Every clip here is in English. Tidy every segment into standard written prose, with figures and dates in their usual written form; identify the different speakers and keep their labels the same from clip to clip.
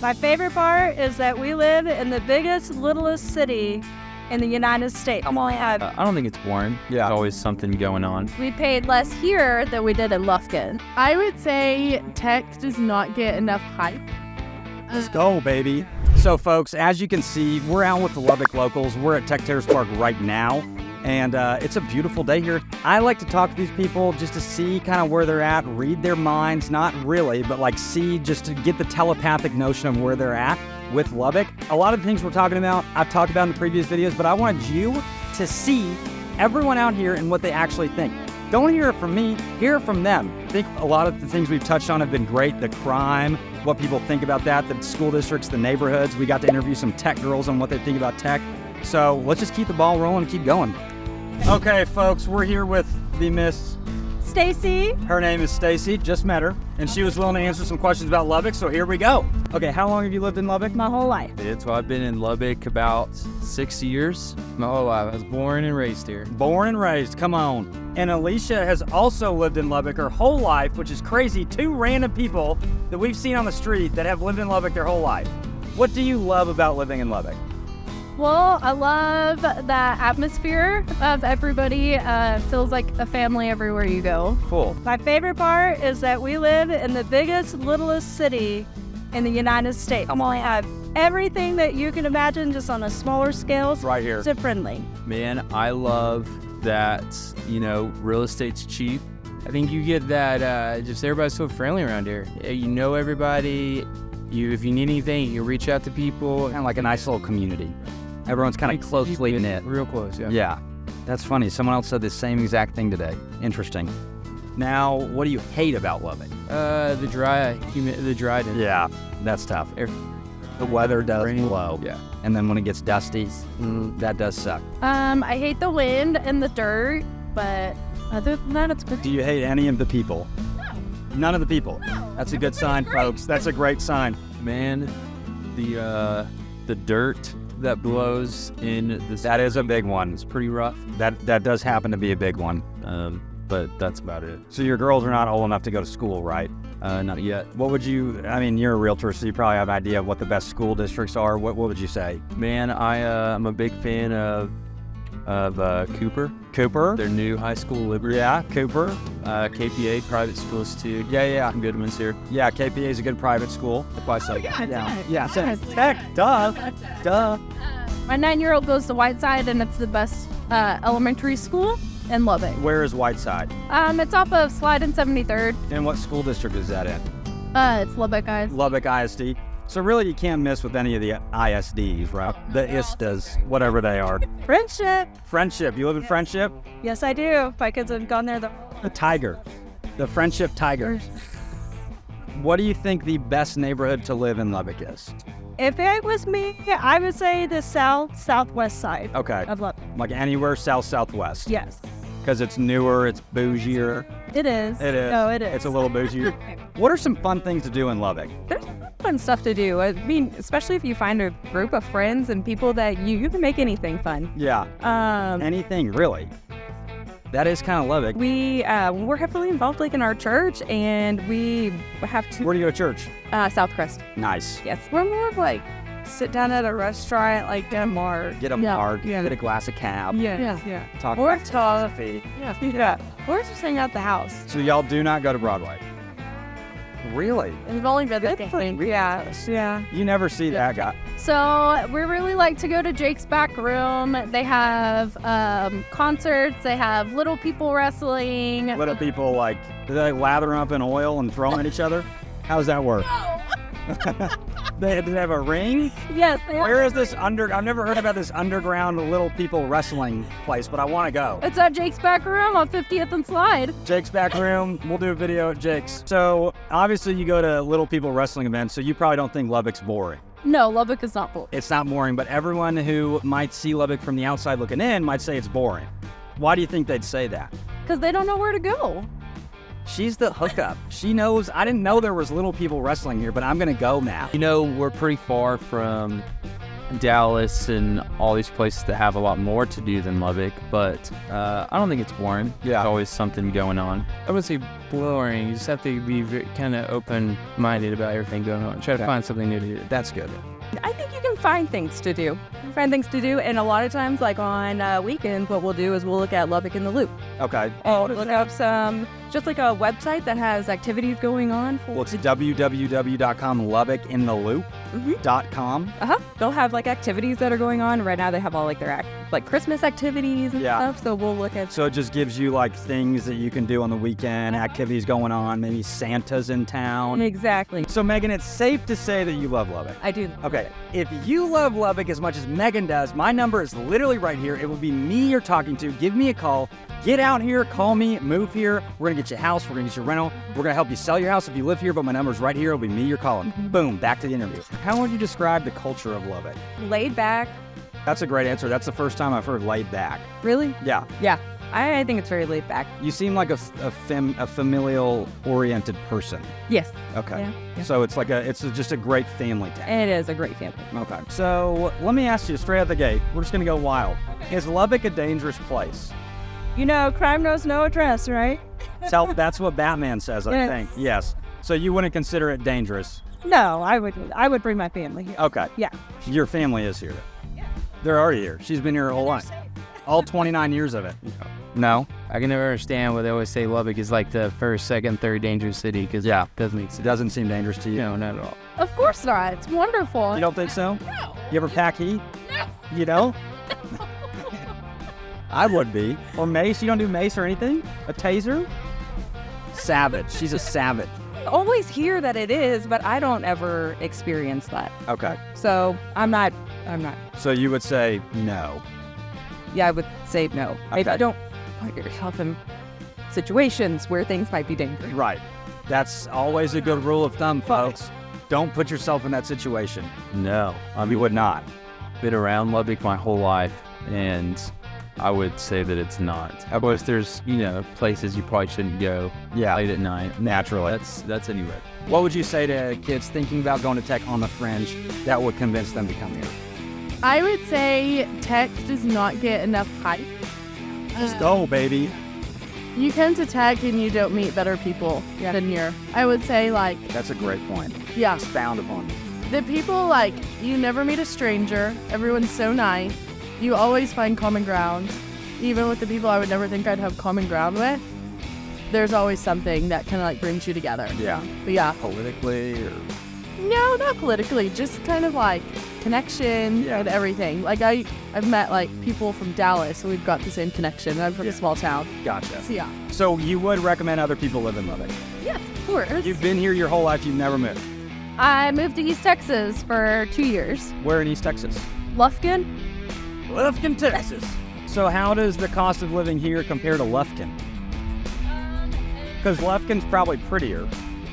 Speaker 1: My favorite part is that we live in the biggest, littlest city in the United States. Come on,
Speaker 2: I don't think it's boring.
Speaker 3: Yeah.
Speaker 2: There's always something going on.
Speaker 1: we paid less here than we did in Lufkin.
Speaker 4: I would say tech does not get enough hype.
Speaker 3: Let's go, baby. So, folks, as you can see, we're out with the Lubbock locals. We're at Tech Terrace Park right now, and it's a beautiful day here. I like to talk to these people just to see kind of where they're at, read their minds, not really, but like see, just to get the telepathic notion of where they're at with Lubbock. A lot of the things we're talking about, I've talked about in the previous videos, but I wanted you to see everyone out here and what they actually think. Don't hear it from me, hear it from them. I think a lot of the things we've touched on have been great. The crime, what people think about that, the school districts, the neighborhoods. We got to interview some tech girls on what they think about tech. So let's just keep the ball rolling and keep going. Okay, folks, we're here with the Miss
Speaker 1: Stacy.
Speaker 3: Her name is Stacy, just met her, and she was willing to answer some questions about Lubbock, so here we go. Okay, how long have you lived in Lubbock?
Speaker 1: My whole life.
Speaker 2: So I've been in Lubbock about 6 years. My whole life. I was born and raised here.
Speaker 3: Born and raised, come on. And Alicia has also lived in Lubbock her whole life, which is crazy. Two random people that we've seen on the street that have lived in Lubbock their whole life. What do you love about living in Lubbock?
Speaker 1: Well, I love the atmosphere of everybody. Feels like a family everywhere you go.
Speaker 3: Cool.
Speaker 1: My favorite part is that we live in the biggest, littlest city in the United States. We have everything that you can imagine, just on a smaller scale.
Speaker 3: Right here.
Speaker 1: Zip friendly.
Speaker 2: Man, I love that, real estate's cheap. I think you get that, just everybody's so friendly around here. You know everybody. If you need anything, you reach out to people.
Speaker 3: Kind of like a nice little community. Everyone's kind of closely knit.
Speaker 2: Real close, yeah.
Speaker 3: Yeah, that's funny. Someone else said the same exact thing today. Interesting. Now, what do you hate about Lubbock?
Speaker 2: The dryness.
Speaker 3: Yeah, that's tough. The weather does blow.
Speaker 2: Yeah.
Speaker 3: And then when it gets dusty, that does suck.
Speaker 1: I hate the wind and the dirt, but other than that, it's good.
Speaker 3: Do you hate any of the people?
Speaker 1: No.
Speaker 3: None of the people?
Speaker 1: No.
Speaker 3: That's a good sign, folks. That's a great sign.
Speaker 2: Man, the dirt that blows in the
Speaker 3: That is a big one.
Speaker 2: It's pretty rough.
Speaker 3: That does happen to be a big one.
Speaker 2: But that's about it.
Speaker 3: So your girls are not old enough to go to school, right?
Speaker 2: Not yet.
Speaker 3: What would you, you're a realtor, so you probably have an idea of what the best school districts are. What would you say?
Speaker 2: Man, I'm a big fan of Cooper.
Speaker 3: Cooper?
Speaker 2: Their new high school, Liberty.
Speaker 3: Yeah, Cooper.
Speaker 2: KPA, private schools too.
Speaker 3: Yeah.
Speaker 2: Some good ones here.
Speaker 3: Yeah, KPA is a good private school.
Speaker 1: Yeah.
Speaker 3: Tech, duh.
Speaker 1: My 9-year-old goes to Whiteside, and it's the best elementary school in Lubbock.
Speaker 3: Where is Whiteside?
Speaker 1: It's off of Slide and 73rd.
Speaker 3: And what school district is that in?
Speaker 1: It's Lubbock, guys.
Speaker 3: Lubbock ISD. So really you can't miss with any of the ISDs, right? The ISTAs, whatever they are.
Speaker 1: Friendship.
Speaker 3: Friendship. You live in Friendship?
Speaker 1: Yes, I do. My kids have gone there.
Speaker 3: The Tiger. The Friendship Tiger. What do you think the best neighborhood to live in Lubbock is?
Speaker 1: If it was me, I would say the southwest side
Speaker 3: Okay.
Speaker 1: of Lubbock.
Speaker 3: Like anywhere southwest?
Speaker 1: Yes.
Speaker 3: Because it's newer, it's bougier.
Speaker 1: It is.
Speaker 3: It is.
Speaker 1: No, it is.
Speaker 3: It's a little bougier. What are some fun things to do in Lubbock?
Speaker 5: There's fun stuff to do. I mean, especially if you find a group of friends and people that you can make anything fun.
Speaker 3: Yeah. Anything, really. That is kind of Lubbock.
Speaker 5: We're heavily involved like in our church, and we have to
Speaker 3: Where do you go to church?
Speaker 5: Southcrest.
Speaker 3: Nice.
Speaker 5: Yes.
Speaker 4: We're more of like sit down at a restaurant, like get a marg.
Speaker 3: Get a marg, get a glass of cab.
Speaker 4: Yeah.
Speaker 3: Talk
Speaker 4: Or
Speaker 3: about
Speaker 4: coffee. Yeah. Or just hang out the house.
Speaker 3: So y'all do not go to Broadway? Really?
Speaker 4: And we've only been there. Yeah.
Speaker 3: You never see that guy.
Speaker 1: So we really like to go to Jake's Back Room. They have concerts. They have little people wrestling.
Speaker 3: Little people do they lather up in oil and throw them at each other? How does that work? Do they have a ring?
Speaker 1: Yes. They have.
Speaker 3: Where is this I've never heard about this underground little people wrestling place, but I want to go.
Speaker 1: It's at Jake's Back Room on 50th and Slide.
Speaker 3: Jake's Back Room. We'll do a video at Jake's. So obviously you go to little people wrestling events, so you probably don't think Lubbock's boring.
Speaker 1: No, Lubbock is not boring.
Speaker 3: It's not boring, but everyone who might see Lubbock from the outside looking in might say it's boring. Why do you think they'd say that?
Speaker 1: Because they don't know where to go.
Speaker 3: She's the hookup. She knows. I didn't know there was little people wrestling here, but I'm going to go now.
Speaker 2: We're pretty far from Dallas and all these places that have a lot more to do than Lubbock, but I don't think it's boring.
Speaker 3: Yeah.
Speaker 2: There's always something going on. I wouldn't say boring. You just have to be kind of open-minded about everything going on. Try to find something new to do.
Speaker 3: That's good.
Speaker 5: I think you can find things to do. And a lot of times, like on weekends, what we'll do is we'll look at Lubbock in the Loop.
Speaker 3: Okay.
Speaker 5: Look up just like a website that has activities going on.
Speaker 3: Well, it's www.com, LubbockInTheLoop.com.
Speaker 5: They'll have like activities that are going on. Right now they have all like their like Christmas activities and stuff. So we'll look at.
Speaker 3: So it just gives you like things that you can do on the weekend, activities going on, maybe Santa's in town.
Speaker 5: Exactly.
Speaker 3: So Megan, it's safe to say that you love Lubbock.
Speaker 5: I do.
Speaker 3: Okay, if you love Lubbock as much as Megan does, my number is literally right here. It will be me you're talking to. Give me a call. Get out here, call me, move here. We're gonna get you a house, we're gonna get you a rental. We're gonna help you sell your house if you live here, but my number's right here. It'll be me you're calling. Boom, back to the interview. How would you describe the culture of Lubbock?
Speaker 5: Laid back.
Speaker 3: That's a great answer. That's the first time I've heard laid back.
Speaker 5: Really?
Speaker 3: Yeah.
Speaker 5: Yeah. I think it's very laid back.
Speaker 3: You seem like a familial-oriented person.
Speaker 5: Yes.
Speaker 3: Okay.
Speaker 5: Yeah.
Speaker 3: So it's like just a great family town.
Speaker 5: It is a great family.
Speaker 3: Okay. So let me ask you straight out the gate. We're just gonna go wild. Is Lubbock a dangerous place?
Speaker 1: You know, crime knows no address, right?
Speaker 3: So that's what Batman says, I think. Yes. So you wouldn't consider it dangerous?
Speaker 1: No, I would bring my family here.
Speaker 3: Okay.
Speaker 1: Yeah.
Speaker 3: Your family is here. Yeah. They're already here. She's been here her whole life. All 29 years of it. No?
Speaker 2: I can never understand why they always say Lubbock is like the first, second, third dangerous city, because it doesn't make sense.
Speaker 3: It doesn't seem dangerous to you?
Speaker 2: No, not at all.
Speaker 4: Of course not. It's wonderful.
Speaker 3: You don't think so?
Speaker 4: No.
Speaker 3: You ever pack heat?
Speaker 4: No.
Speaker 3: You know? I would be. Or mace? You don't do mace or anything? A taser? Savage. She's a savage.
Speaker 5: I always hear that it is, but I don't ever experience that.
Speaker 3: Okay.
Speaker 5: So I'm not.
Speaker 3: So you would say no.
Speaker 5: Yeah, I would say no. Maybe
Speaker 3: Okay.
Speaker 5: don't put yourself in situations where things might be dangerous.
Speaker 3: Right. That's always a good rule of thumb, folks. Don't put yourself in that situation.
Speaker 2: No.
Speaker 3: You would not.
Speaker 2: Been around Lubbock my whole life, and I would say that it's not. Of course, there's, places you probably shouldn't go late at night.
Speaker 3: Naturally.
Speaker 2: That's anywhere.
Speaker 3: What would you say to kids thinking about going to tech on the fringe that would convince them to come here?
Speaker 4: I would say tech does not get enough hype.
Speaker 3: Just go, baby.
Speaker 4: You come to tech and you don't meet better people than here. I would say,
Speaker 3: That's a great point.
Speaker 4: yeah,
Speaker 3: Expound upon it.
Speaker 4: the people, you never meet a stranger. Everyone's so nice. You always find common ground. Even with the people I would never think I'd have common ground with, there's always something that kind of brings you together.
Speaker 3: Yeah.
Speaker 4: But yeah,
Speaker 3: Politically or...
Speaker 4: no, not politically, just kind of connection and everything. I've met people from Dallas, so we've got the same connection. I'm from a small town.
Speaker 3: Gotcha.
Speaker 4: So yeah.
Speaker 3: So you would recommend other people live in Lubbock?
Speaker 4: Yes, of course.
Speaker 3: You've been here your whole life, you've never moved.
Speaker 4: I moved to East Texas for 2 years.
Speaker 3: Where in East Texas?
Speaker 4: Lufkin?
Speaker 3: Lufkin, Texas. So how does the cost of living here compare to Lufkin? Because Lufkin's probably prettier.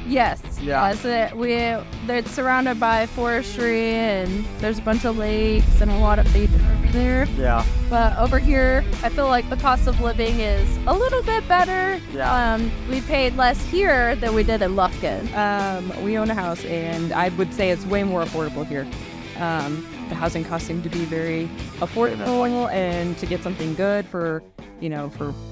Speaker 4: Yes.
Speaker 3: Yeah.
Speaker 4: They're surrounded by forestry and there's a bunch of lakes and a lot of nature over there.
Speaker 3: Yeah.
Speaker 4: But over here, I feel like the cost of living is a little bit better.
Speaker 3: Yeah.
Speaker 4: We paid less here than we did in Lufkin.
Speaker 5: We own a house, and I would say it's way more affordable here. The housing costs seem to be very affordable, and to get something good for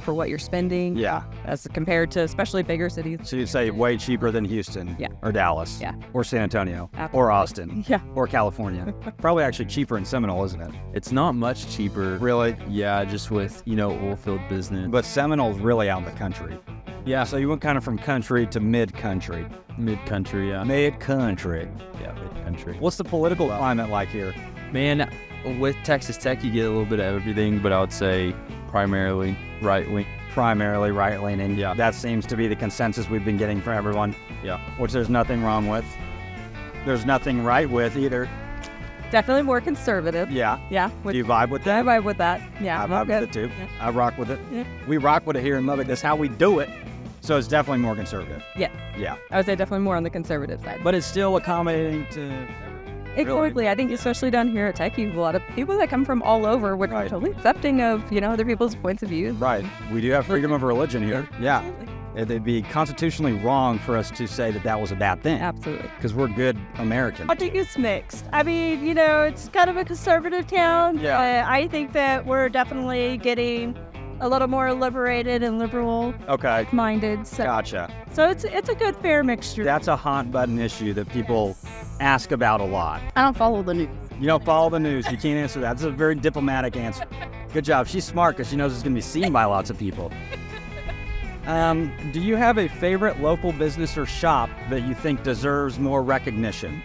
Speaker 5: what you're spending.
Speaker 3: Yeah.
Speaker 5: As compared to especially bigger cities.
Speaker 3: So you'd say way cheaper than Houston.
Speaker 5: Yeah.
Speaker 3: Or Dallas.
Speaker 5: Yeah.
Speaker 3: Or San Antonio.
Speaker 5: Absolutely.
Speaker 3: Or Austin.
Speaker 5: Yeah.
Speaker 3: Or California. Probably actually cheaper in Seminole, isn't it?
Speaker 2: It's not much cheaper.
Speaker 3: Really?
Speaker 2: Yeah, just with, oil field business.
Speaker 3: But Seminole's really out in the country.
Speaker 2: yeah,
Speaker 3: So you went kind of from country to mid-country.
Speaker 2: mid-country, yeah.
Speaker 3: Mid-country.
Speaker 2: Yeah, mid-country.
Speaker 3: What's the political climate like here?
Speaker 2: Man, with Texas Tech, you get a little bit of everything, but I would say primarily right-wing.
Speaker 3: Primarily right-leaning.
Speaker 2: Yeah.
Speaker 3: That seems to be the consensus we've been getting from everyone.
Speaker 2: Yeah.
Speaker 3: Which there's nothing wrong with. There's nothing right with either.
Speaker 5: Definitely more conservative.
Speaker 3: Yeah.
Speaker 5: Yeah.
Speaker 3: Do you vibe with
Speaker 5: I
Speaker 3: that?
Speaker 5: vibe with that. Yeah.
Speaker 3: I vibe with it too.
Speaker 5: Yeah.
Speaker 3: I rock with it.
Speaker 5: Yeah.
Speaker 3: We rock with it here in Lubbock. That's how we do it. So it's definitely more conservative.
Speaker 5: Yeah.
Speaker 3: Yeah.
Speaker 5: I would say definitely more on the conservative side.
Speaker 3: But it's still accommodating to everyone.
Speaker 5: Exactly. I think especially down here at Tech, you have a lot of people that come from all over, which are
Speaker 3: Right.
Speaker 5: totally accepting of, other people's points of view.
Speaker 3: Right. We do have freedom of religion here. Yeah. It'd be constitutionally wrong for us to say that that was a bad thing.
Speaker 5: Absolutely.
Speaker 3: Because we're good Americans.
Speaker 1: I think it's mixed. I mean, it's kind of a conservative town.
Speaker 3: Yeah.
Speaker 1: I think that we're definitely getting a little more liberated and liberal
Speaker 3: Okay.
Speaker 1: minded. So,
Speaker 3: Gotcha.
Speaker 1: so it's a good fair mixture.
Speaker 3: That's a hot button issue that people ask about a lot.
Speaker 4: I don't follow the news.
Speaker 3: You don't follow the news. You can't answer that. That's a very diplomatic answer. Good job. She's smart because she knows it's going to be seen by lots of people. Do you have a favorite local business or shop that you think deserves more recognition?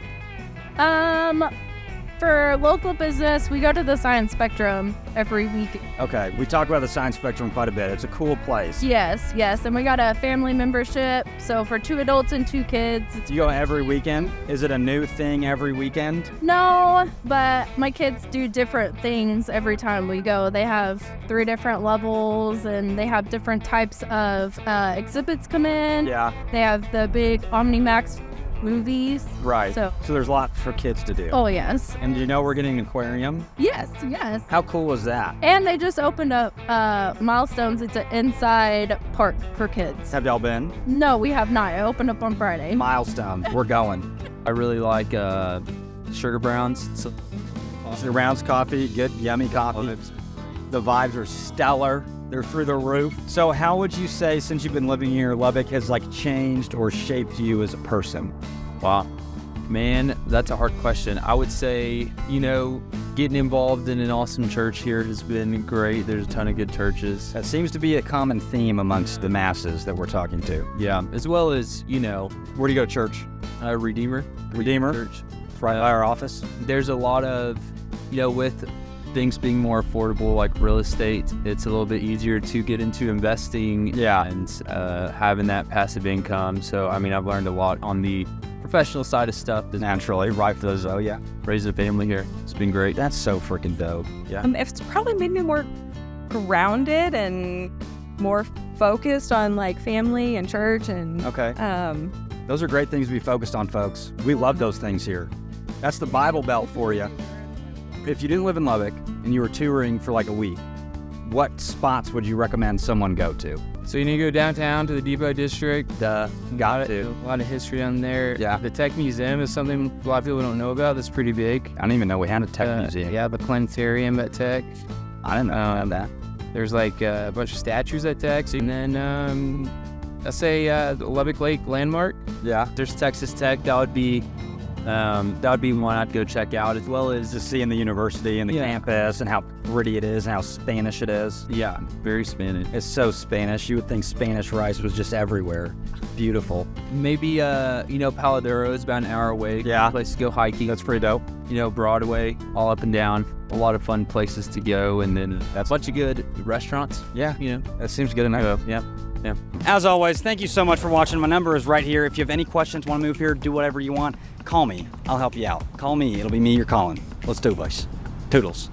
Speaker 4: For local business, we go to the Science Spectrum every week.
Speaker 3: Okay, we talk about the Science Spectrum quite a bit. It's a cool place.
Speaker 4: Yes, and we got a family membership. So for 2 adults and 2 kids.
Speaker 3: You go every weekend? Is it a new thing every weekend?
Speaker 4: No, but my kids do different things every time we go. They have 3 different levels, and they have different types of exhibits come in.
Speaker 3: Yeah.
Speaker 4: They have the big OmniMax movies.
Speaker 3: Right.
Speaker 4: So-
Speaker 3: there's a lot for kids to do.
Speaker 4: Oh, yes.
Speaker 3: And you know we're getting an aquarium?
Speaker 4: Yes.
Speaker 3: How cool was that?
Speaker 4: And they just opened up Milestones. It's an inside park for kids.
Speaker 3: Have y'all been?
Speaker 4: No, we have not. It opened up on Friday.
Speaker 3: Milestone. We're going.
Speaker 2: I really like Sugar Browns. So,
Speaker 3: Sugar Brown's coffee, good, yummy coffee. The vibes are stellar. They're through the roof. So how would you say, since you've been living here, Lubbock has changed or shaped you as a person?
Speaker 2: wow. Man, that's a hard question. I would say, getting involved in an awesome church here has been great. There's a ton of good churches.
Speaker 3: That seems to be a common theme amongst the masses that we're talking to.
Speaker 2: Yeah, as well as,
Speaker 3: Where do you go to church?
Speaker 2: Redeemer.
Speaker 3: Redeemer?
Speaker 2: Church.
Speaker 3: It's right by our office.
Speaker 2: There's a lot of, with things being more affordable, like real estate, it's a little bit easier to get into investing and having that passive income. So, I've learned a lot on the professional side of stuff.
Speaker 3: Naturally, right for those,
Speaker 2: Raising a family here. It's been great.
Speaker 3: That's so freaking dope. Yeah.
Speaker 5: It's probably made me more grounded and more focused on family and church and
Speaker 3: Okay. Those are great things to be focused on, folks. We love those things here. That's the Bible Belt for you. If you didn't live in Lubbock and you were touring for a week, what spots would you recommend someone go to?
Speaker 2: So you need to go downtown to the Depot District.
Speaker 3: Got it.
Speaker 2: A lot of history on there.
Speaker 3: Yeah.
Speaker 2: The Tech Museum is something a lot of people don't know about. That's pretty big.
Speaker 3: I didn't even know we had a tech museum.
Speaker 2: Yeah, the planetarium at Tech.
Speaker 3: I didn't know we had that.
Speaker 2: There's a bunch of statues at Tech. And then let's say the Lubbock Lake Landmark.
Speaker 3: Yeah.
Speaker 2: There's Texas Tech. That would be one I'd go check out, as well as
Speaker 3: Just seeing the university and the
Speaker 2: Yeah.
Speaker 3: campus and how pretty it is and how Spanish it is.
Speaker 2: yeah, very Spanish.
Speaker 3: It's so Spanish. You would think Spanish rice was just everywhere. Beautiful.
Speaker 2: Maybe Paladero is about an hour away.
Speaker 3: Yeah.
Speaker 2: Place to go hiking.
Speaker 3: That's pretty dope.
Speaker 2: Broadway, all up and down. A lot of fun places to go, and then that's a bunch of good restaurants.
Speaker 3: Yeah. That seems good enough.
Speaker 2: So, yeah.
Speaker 3: As always, thank you so much for watching. My number is right here. If you have any questions, want to move here, do whatever you want, call me. I'll help you out. Call me. It'll be me you're calling. Let's do this. Toodles.